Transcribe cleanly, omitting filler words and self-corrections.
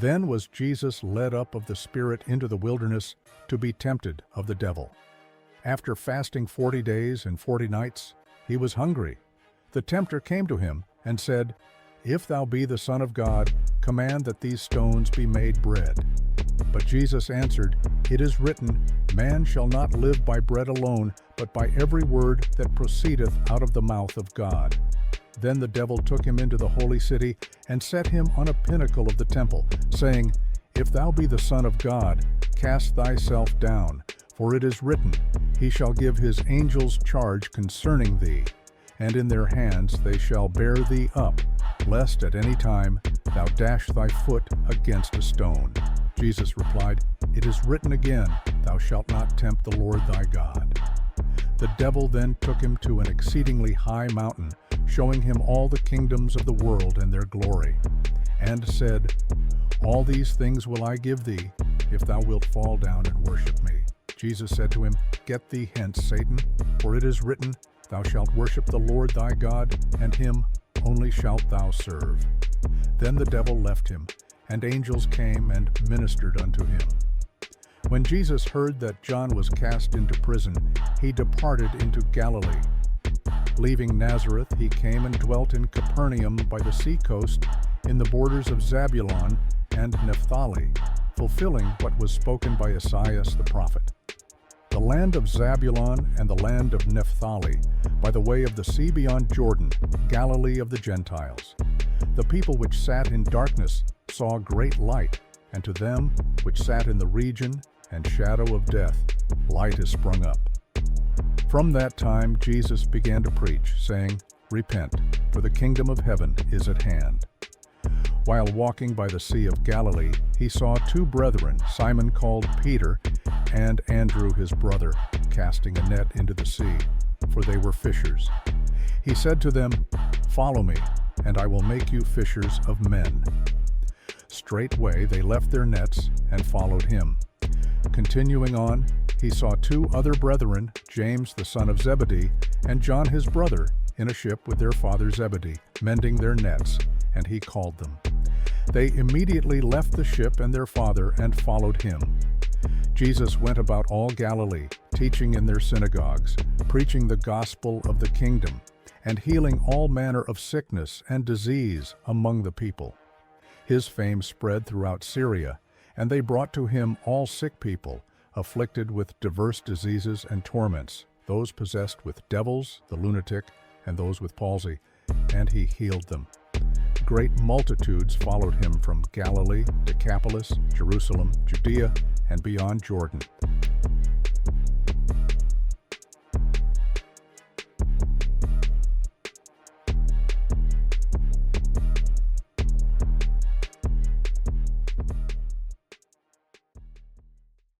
Then was Jesus led up of the Spirit into the wilderness to be tempted of the devil. After fasting 40 days and 40 nights, he was hungry. The tempter came to him and said, If thou be the Son of God, command that these stones be made bread. But Jesus answered, It is written, Man shall not live by bread alone, but by every word that proceedeth out of the mouth of God. Then the devil took him into the holy city and set him on a pinnacle of the temple, saying, If thou be the Son of God, cast thyself down, for it is written, He shall give his angels charge concerning thee, and in their hands they shall bear thee up, lest at any time thou dash thy foot against a stone. Jesus replied, It is written again, Thou shalt not tempt the Lord thy God. The devil then took him to an exceedingly high mountain, showing him all the kingdoms of the world and their glory, and said, All these things will I give thee, if thou wilt fall down and worship me. Jesus said to him, Get thee hence, Satan, for it is written, Thou shalt worship the Lord thy God, and him only shalt thou serve. Then the devil left him, and angels came and ministered unto him. When Jesus heard that John was cast into prison, he departed into Galilee. Leaving Nazareth, he came and dwelt in Capernaum by the sea coast, in the borders of Zabulon and Naphtali, fulfilling what was spoken by Esaias the prophet. The land of Zabulon and the land of Naphtali, by the way of the sea beyond Jordan, Galilee of the Gentiles. The people which sat in darkness saw great light, and to them which sat in the region and shadow of death, light is sprung up. From that time Jesus began to preach, saying, Repent, for the kingdom of heaven is at hand. While walking by the Sea of Galilee, he saw two brethren, Simon called Peter, and Andrew his brother, casting a net into the sea, for they were fishers. He said to them, Follow me, and I will make you fishers of men. Straightway they left their nets and followed him. Continuing on, he saw two other brethren, James the son of Zebedee, and John his brother, in a ship with their father Zebedee, mending their nets, and he called them. They immediately left the ship and their father and followed him. Jesus went about all Galilee, teaching in their synagogues, preaching the gospel of the kingdom, and healing all manner of sickness and disease among the people. His fame spread throughout Syria, and they brought to him all sick people, afflicted with diverse diseases and torments, those possessed with devils, the lunatic, and those with palsy, and he healed them. Great multitudes followed him from Galilee, Decapolis, Jerusalem, Judea, and beyond Jordan,